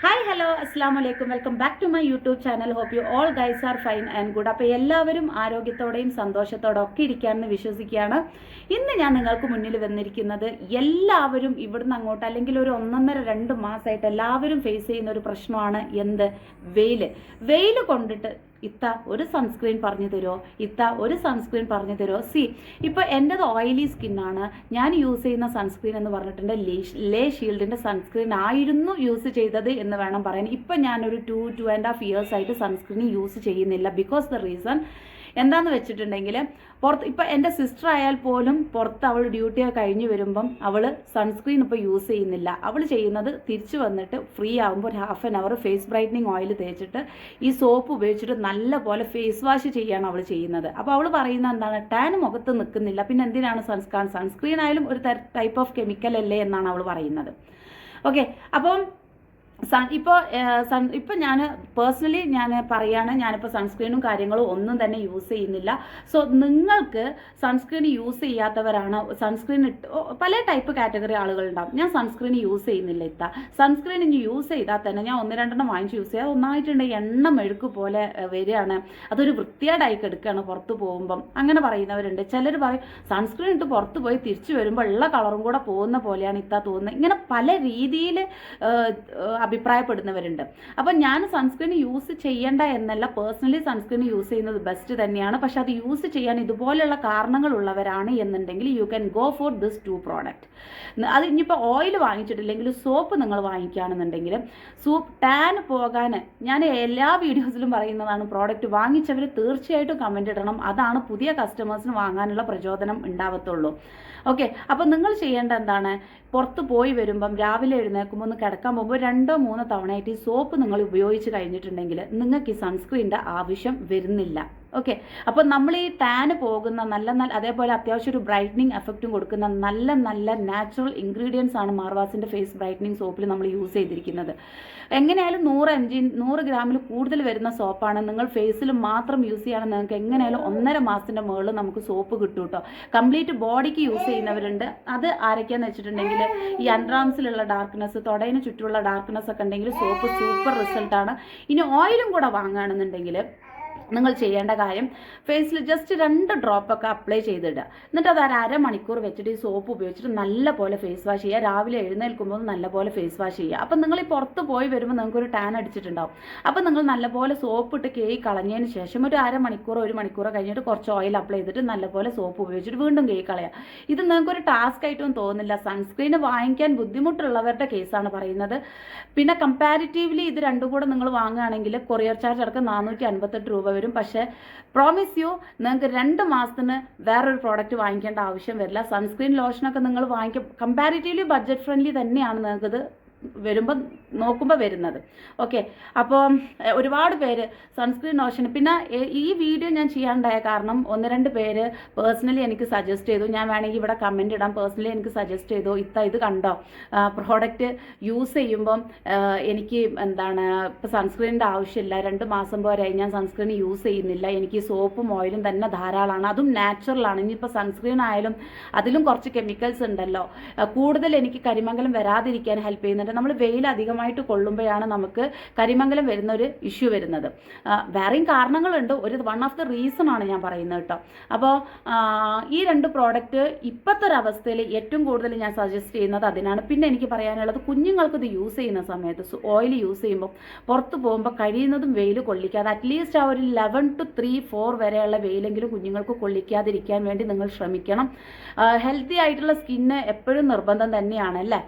Hi hello അസ്സാം വലൈക്കും welcome back to my YouTube channel. Hope you all guys are fine and good. അപ്പോൾ എല്ലാവരും ആരോഗ്യത്തോടെയും സന്തോഷത്തോടെ ഒക്കെ ഇരിക്കാമെന്ന് വിശ്വസിക്കുകയാണ്. ഇന്ന് ഞാൻ നിങ്ങൾക്ക് മുന്നിൽ വന്നിരിക്കുന്നത് എല്ലാവരും ഇവിടുന്ന് അങ്ങോട്ട് അല്ലെങ്കിൽ ഒരു 1.5-2 മാസമായിട്ട് എല്ലാവരും ഫേസ് ചെയ്യുന്ന ഒരു പ്രശ്നമാണ്. എന്ത്? വെയിൽ കൊണ്ടിട്ട് ഇത്ത ഒരു സൺസ്ക്രീൻ പറഞ്ഞു തരുമോ, ഇത്ത ഒരു സൺസ്ക്രീൻ പറഞ്ഞു തരുമോ. ഇപ്പോൾ എൻ്റെത് ഓയിലി സ്കിന്നാണ്. ഞാൻ യൂസ് ചെയ്യുന്ന സൺസ്ക്രീൻ എന്ന് പറഞ്ഞിട്ടുണ്ട് ലേ ഷീൽഡിൻ്റെ സൺസ്ക്രീൻ ആയിരുന്നു യൂസ് ചെയ്തത് എന്ന് വേണം പറയാൻ. ഇപ്പം ഞാനൊരു 2.5 years ആയിട്ട് സൺസ്ക്രീൻ യൂസ് ചെയ്യുന്നില്ല. ബിക്കോസ് ദ റീസൺ എന്താണെന്ന് വെച്ചിട്ടുണ്ടെങ്കിൽ, ഇപ്പം എൻ്റെ സിസ്റ്റർ ആയാൽ പോലും പുറത്ത് അവൾ ഡ്യൂട്ടിയൊക്കെ കഴിഞ്ഞ് വരുമ്പം അവൾ സൺസ്ക്രീൻ ഇപ്പോൾ യൂസ് ചെയ്യുന്നില്ല. അവൾ ചെയ്യുന്നത് തിരിച്ചു വന്നിട്ട് ഫ്രീ ആകുമ്പോൾ ഒരു half an hour face brightening oil തേച്ചിട്ട് ഈ സോപ്പ് ഉപയോഗിച്ചിട്ട് നല്ല പോലെ ഫേസ് വാഷ് ചെയ്യാണ് അവൾ ചെയ്യുന്നത്. അപ്പോൾ അവൾ പറയുന്നത് എന്താണ്, ടാൻ മുഖത്ത് നിൽക്കുന്നില്ല, പിന്നെ എന്തിനാണ് സൺസ്ക്രീൻ ആയാലും ഒരു ടൈപ്പ് ഓഫ് കെമിക്കൽ അല്ലേ എന്നാണ് അവൾ പറയുന്നത്. ഓക്കെ, അപ്പം ഇപ്പോൾ ഞാൻ പേഴ്സണലി പറയുകയാണ്, ഞാനിപ്പോൾ സൺസ്ക്രീനും കാര്യങ്ങളും ഒന്നും തന്നെ യൂസ് ചെയ്യുന്നില്ല. സോ നിങ്ങൾക്ക് സൺസ്ക്രീൻ യൂസ് ചെയ്യാത്തവരാണ്, സൺസ്ക്രീൻ പല ടൈപ്പ് കാറ്റഗറി ആളുകളുണ്ടാവും. ഞാൻ സൺസ്ക്രീൻ യൂസ് ചെയ്യുന്നില്ല. സൺസ്ക്രീൻ ഇനി യൂസ് ചെയ്താൽ തന്നെ ഞാൻ 1-2 വാങ്ങിച്ച് യൂസ് ചെയ്യുക, ഒന്നായിട്ടുണ്ട് എണ്ണ മെഴുക്ക് പോലെ വരികയാണ്, അതൊരു വൃത്തികേടായി എടുക്കുകയാണ് പുറത്ത് പോകുമ്പം. അങ്ങനെ പറയുന്നവരുണ്ട്. ചിലർ പറയും സൺസ്ക്രീൻ ഇട്ട് പുറത്ത് പോയി തിരിച്ചു വരുമ്പോൾ ഉള്ള കളറും കൂടെ പോകുന്ന പോലെയാണ് തോന്നുന്നത്. ഇങ്ങനെ പല രീതിയിൽ അഭിപ്രായപ്പെടുന്നവരുണ്ട്. അപ്പം ഞാൻ സൺസ്ക്രീൻ യൂസ് ചെയ്യേണ്ട എന്നല്ല, പേഴ്സണലി സൺസ്ക്രീൻ യൂസ് ചെയ്യുന്നത് ബെസ്റ്റ് തന്നെയാണ്. പക്ഷെ അത് യൂസ് ചെയ്യാൻ ഇതുപോലെയുള്ള കാരണങ്ങളുള്ളവരാണ് എന്നുണ്ടെങ്കിൽ you can go for this 2 product. അത് ഇനിയിപ്പോൾ ഓയിൽ വാങ്ങിച്ചിട്ടില്ലെങ്കിൽ സോപ്പ് നിങ്ങൾ വാങ്ങിക്കുകയാണെന്നുണ്ടെങ്കിൽ ടാൻ പോകാൻ ഞാൻ എല്ലാ വീഡിയോസിലും പറയുന്നതാണ്, പ്രോഡക്റ്റ് വാങ്ങിച്ചവർ തീർച്ചയായിട്ടും കമൻറ്റ് ഇടണം. അതാണ് പുതിയ കസ്റ്റമേഴ്സിന് വാങ്ങാനുള്ള പ്രചോദനം ഉണ്ടാവത്തുള്ളൂ. ഓക്കെ, അപ്പോൾ നിങ്ങൾ ചെയ്യേണ്ട എന്താണ്, പുറത്ത് പോയി വരുമ്പം രാവിലെ എഴുന്നേൽക്കുമ്പോൾ ഒന്ന് കിടക്കാൻ പോകുമ്പോൾ 2-3 തവണയായിട്ട് ഈ സോപ്പ് നിങ്ങൾ ഉപയോഗിച്ച് കഴിഞ്ഞിട്ടുണ്ടെങ്കിൽ നിങ്ങൾക്ക് ഈ സൺസ്ക്രീനിൻ്റെ ആവശ്യം വരുന്നില്ല. ഓക്കെ, അപ്പോൾ നമ്മൾ ഈ ടാന് പോകുന്ന നല്ല അതേപോലെ അത്യാവശ്യം ഒരു ബ്രൈറ്റനിങ് എഫക്റ്റും കൊടുക്കുന്ന നല്ല നാച്ചുറൽ ഇൻഗ്രീഡിയൻസ് ആണ് മാർവാസിൻ്റെ ഫേസ് ബ്രൈറ്റനിങ് സോപ്പിൽ നമ്മൾ യൂസ് ചെയ്തിരിക്കുന്നത്. എങ്ങനെയായാലും 100 ഗ്രാമിൽ കൂടുതൽ വരുന്ന സോപ്പാണ്. നിങ്ങൾ ഫേസിൽ മാത്രം യൂസ് ചെയ്യുകയാണെങ്കിൽ നിങ്ങൾക്ക് എങ്ങനെയായാലും 1.5 മാസത്തിൻ്റെ മുകളിൽ നമുക്ക് സോപ്പ് കിട്ടും കേട്ടോ. കംപ്ലീറ്റ് ബോഡിക്ക് യൂസ് ചെയ്യുന്നവരുണ്ട്. അത് ആരൊക്കെയാന്ന് വെച്ചിട്ടുണ്ടെങ്കിൽ ഈ അൺറാംസിലുള്ള ഡാർക്ക്നെസ്, തൊടയിന് ചുറ്റുമുള്ള ഡാർക്ക്നെസ് ഒക്കെ ഉണ്ടെങ്കിൽ സോപ്പ് സൂപ്പർ റിസൾട്ടാണ്. ഇനി ഓയിലും കൂടെ വാങ്ങുകയാണെന്നുണ്ടെങ്കിൽ നിങ്ങൾ ചെയ്യേണ്ട കാര്യം, ഫേസിൽ ജസ്റ്റ് 2 ഡ്രോപ്പൊക്കെ അപ്ലൈ ചെയ്തിടുക. എന്നിട്ട് അത് 1/2 മണിക്കൂർ വെച്ചിട്ട് ഈ സോപ്പ് ഉപയോഗിച്ചിട്ട് നല്ല പോലെ ഫേസ് വാഷ് ചെയ്യുക. രാവിലെ എഴുന്നേൽക്കുമ്പോൾ നല്ല പോലെ ഫേസ് വാഷ് ചെയ്യുക. അപ്പം നിങ്ങൾ ഈ പുറത്ത് പോയി വരുമ്പോൾ നിങ്ങൾക്കൊരു ടാൻ അടിച്ചിട്ടുണ്ടാവും. അപ്പം നിങ്ങൾ നല്ലപോലെ സോപ്പ് ഇട്ട് കേക്ക് കളഞ്ഞതിന് ശേഷം ഒരു 1/2 മണിക്കൂറോ 1 മണിക്കൂറോ കഴിഞ്ഞിട്ട് കുറച്ച് ഓയിൽ അപ്ലൈ ചെയ്തിട്ട് നല്ലപോലെ സോപ്പ് ഉപയോഗിച്ചിട്ട് വീണ്ടും കേക്ക് കളയുക. ഇത് നിങ്ങൾക്കൊരു ടാസ്ക് ആയിട്ടും തോന്നില്ല. സൺസ്ക്രീൻ വാങ്ങിക്കാൻ ബുദ്ധിമുട്ടുള്ളവരുടെ കേസാണ് പറയുന്നത്. പിന്നെ കമ്പാരിറ്റീവ്ലി ഇത് രണ്ടും കൂടെ നിങ്ങൾ വാങ്ങുകയാണെങ്കിൽ കൊറിയർ ചാർജ് അടക്കം 458 രൂപ വരും. പക്ഷേ പ്രോമിസ് യു, നിങ്ങൾക്ക് 2 മാസത്തിന് വേറൊരു പ്രോഡക്റ്റ് വാങ്ങിക്കേണ്ട ആവശ്യം വരില്ല. സൺസ്ക്രീൻ ലോഷനൊക്കെ നിങ്ങൾ കമ്പാരിറ്റീവ്ലി ബഡ്ജറ്റ് ഫ്രണ്ട്ലി തന്നെയാണ് നിങ്ങൾക്കിത് നോക്കുമ്പോൾ വരുന്നത്. ഓക്കെ, അപ്പോൾ ഒരുപാട് പേര് സൺസ്ക്രീൻ ലോഷൻ, പിന്നെ ഈ വീഡിയോ ഞാൻ ചെയ്യാണ്ടായ കാരണം 1-2 പേര് പേഴ്സണലി എനിക്ക് സജസ്റ്റ് ചെയ്തു. ഞാൻ വേണമെങ്കിൽ ഇവിടെ കമൻറ്റ് ഇടാം. പേഴ്സണലി എനിക്ക് സജസ്റ്റ് ചെയ്തു, ഇത് കണ്ടോ, പ്രോഡക്റ്റ് യൂസ് ചെയ്യുമ്പം എനിക്ക് ഇപ്പോൾ സൺസ്ക്രീനിൻ്റെ ആവശ്യമില്ല, 2 മാസം പോരായി ഞാൻ സൺസ്ക്രീൻ യൂസ് ചെയ്യുന്നില്ല, എനിക്ക് സോപ്പും ഓയിലും തന്നെ ധാരാളമാണ്, അതും നാച്ചുറലാണ്. ഇനിയിപ്പോൾ സൺസ്ക്രീൻ ആയാലും അതിലും കുറച്ച് കെമിക്കൽസ് ഉണ്ടല്ലോ, കൂടുതൽ എനിക്ക് കരിമംഗലം വരാതിരിക്കാൻ ഹെൽപ്പ് ചെയ്യുന്നുണ്ട്. നമ്മൾ വെയിൽ അധികമായിട്ട് കൊള്ളുമ്പോഴാണ് നമുക്ക് കരിമംഗലം വരുന്ന ഒരു ഇഷ്യൂ വരുന്നത്. വേറെയും കാരണങ്ങളുണ്ട്, വൺ ഓഫ് ദ റീസൺ ആണ് ഞാൻ പറയുന്നത് കേട്ടോ. അപ്പോൾ ഈ 2 പ്രോഡക്റ്റ് ഇപ്പോഴത്തെ ഒരു അവസ്ഥയിൽ ഏറ്റവും കൂടുതൽ ഞാൻ സജസ്റ്റ് ചെയ്യുന്നത് അതിനാണ്. പിന്നെ എനിക്ക് പറയാനുള്ളത്, കുഞ്ഞുങ്ങൾക്ക് ഇത് യൂസ് ചെയ്യുന്ന സമയത്ത് ഓയിൽ യൂസ് ചെയ്യുമ്പോൾ പുറത്ത് പോകുമ്പോൾ കഴിയുന്നതും വെയിൽ കൊള്ളിക്കാതെ, അറ്റ്ലീസ്റ്റ് ആ ഒരു 11 to 3-4 വരെയുള്ള വെയിലെങ്കിലും കുഞ്ഞുങ്ങൾക്ക് കൊള്ളിക്കാതിരിക്കാൻ വേണ്ടി നിങ്ങൾ ശ്രമിക്കണം. ഹെൽത്തി ആയിട്ടുള്ള സ്കിന്ന് എപ്പോഴും നിർബന്ധം തന്നെയാണ് അല്ലേ.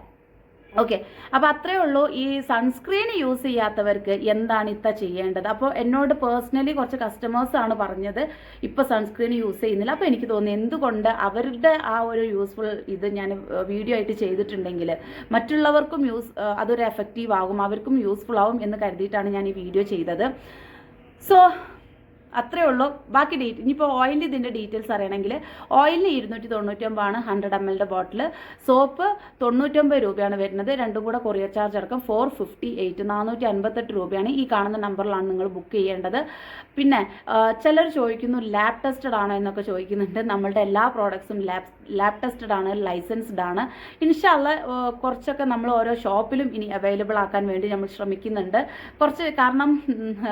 ഓക്കെ, അപ്പോൾ അത്രയേ ഉള്ളൂ. ഈ സൺസ്ക്രീൻ യൂസ് ചെയ്യാത്തവർക്ക് എന്താണ് ചെയ്യേണ്ടത്? അപ്പോൾ എന്നോട് പേഴ്സണലി കുറച്ച് കസ്റ്റമേഴ്സാണ് പറഞ്ഞത് ഇപ്പോൾ സൺസ്ക്രീൻ യൂസ് ചെയ്യുന്നില്ല. അപ്പോൾ എനിക്ക് തോന്നി എന്തുകൊണ്ട് അവരുടെ ആ ഒരു യൂസ്ഫുൾ ഇത് ഞാൻ വീഡിയോ ആയിട്ട് ചെയ്തിട്ടുണ്ടെങ്കിൽ മറ്റുള്ളവർക്കും അതൊരു എഫക്റ്റീവ് ആകും, അവർക്കും യൂസ്ഫുൾ ആകും എന്ന് കരുതിയിട്ടാണ് ഞാൻ ഈ വീഡിയോ ചെയ്തത്. സോ അത്രേ ഉള്ളൂ. ബാക്കി ഇനിയിപ്പോൾ ഓയിലിൻ്റെ ഇതിൻ്റെ ഡീറ്റെയിൽസ് അറിയണമെങ്കിൽ ഓയിലിന് 299 100 ml ബോട്ടിൽ, സോപ്പ് 99 രൂപയാണ് വരുന്നത്. രണ്ടും കൂടെ കൊറിയർ ചാർജ് അടക്കം 458 458 രൂപയാണ്. ഈ കാണുന്ന നമ്പറിലാണ് നിങ്ങൾ ബുക്ക് ചെയ്യേണ്ടത്. പിന്നെ ചിലർ ചോദിക്കുന്നു ലാബ് ടെസ്റ്റഡ് ആണോ എന്നൊക്കെ ചോദിക്കുന്നുണ്ട്. നമ്മളുടെ എല്ലാ പ്രോഡക്ട്സും ലാബ് ടെസ്റ്റഡ് ആണ്, ലൈസൻസ്ഡ് ആണ്. ഇൻഷാല്ല കുറച്ചൊക്കെ നമ്മൾ ഓരോ ഷോപ്പിലും ഇനി അവൈലബിൾ ആക്കാൻ വേണ്ടി നമ്മൾ ശ്രമിക്കുന്നുണ്ട്. കുറച്ച് കാരണം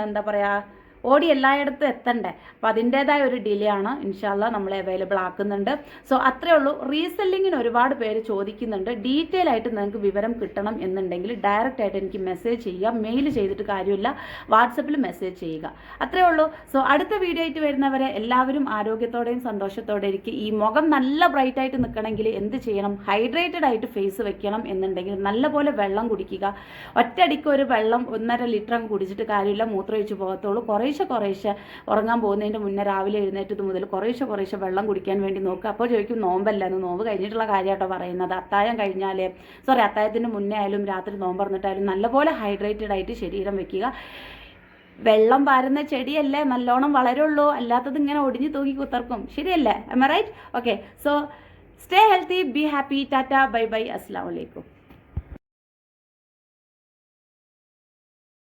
എന്താ പറയുക, ഓടി എല്ലായിടത്തും എത്തണ്ടേ, അപ്പോൾ അതിൻ്റേതായ ഒരു ഡിലേ ആണ്. ഇൻഷാല്ല നമ്മൾ അവൈലബിൾ ആക്കുന്നുണ്ട്. സോ അത്രേ ഉള്ളൂ. റീസെല്ലിങ്ങിന് ഒരുപാട് പേര് ചോദിക്കുന്നുണ്ട്. ഡീറ്റെയിൽ ആയിട്ട് നിങ്ങൾക്ക് വിവരം കിട്ടണം എന്നുണ്ടെങ്കിൽ ഡയറക്റ്റ് ആയിട്ട് എനിക്ക് മെസ്സേജ് ചെയ്യുക. മെയിൽ ചെയ്തിട്ട് കാര്യമില്ല, വാട്സപ്പിൽ മെസ്സേജ് ചെയ്യുക. അത്രേ ഉള്ളൂ. സോ അടുത്ത വീഡിയോ ആയിട്ട് വരുന്നവരെ എല്ലാവരും ആരോഗ്യത്തോടെയും സന്തോഷത്തോടെ ഇരിക്കും. ഈ മുഖം നല്ല ബ്രൈറ്റ് ആയിട്ട് നിൽക്കണമെങ്കിൽ എന്ത് ചെയ്യണം? ഹൈഡ്രേറ്റഡ് ആയിട്ട് ഫേസ് വെക്കണം എന്നുണ്ടെങ്കിൽ നല്ലപോലെ വെള്ളം കുടിക്കുക. ഒറ്റയടിക്ക് ഒരു വെള്ളം 1.5 ലിറ്റർ അങ്ങ് കുടിച്ചിട്ട് കാര്യമില്ല, മൂത്രമൊഴിച്ച് പോകത്തുള്ളൂ. കുറേശ്ശെ ഉറങ്ങാൻ പോകുന്നതിൻ്റെ മുന്നേ രാവിലെ എഴുന്നേറ്റത് മുതൽ കുറേശ്ശെ വെള്ളം കുടിക്കാൻ വേണ്ടി നോക്കുക. അപ്പോൾ ചോദിക്കും നോമ്പല്ല എന്ന്. നോമ്പ് കഴിഞ്ഞിട്ടുള്ള കാര്യമായിട്ടോ പറയുന്നത്. അത്താഴം കഴിഞ്ഞാൽ അത്താഴത്തിന് മുന്നേ ആയാലും രാത്രി നോമ്പ് തുറന്നിട്ടായാലും നല്ലപോലെ ഹൈഡ്രേറ്റഡ് ആയിട്ട് ശരീരം വെക്കുക. വെള്ളം പാരുന്ന ചെടിയല്ലേ നല്ലോണം വളരുള്ളൂ, അല്ലാത്തത് ഇങ്ങനെ ഒടിഞ്ഞു തൂക്കി കുത്തർക്കും. ശരിയല്ലേ? am I right? Okay, so stay healthy, be happy, tata, bye bye, assalamu alaikum.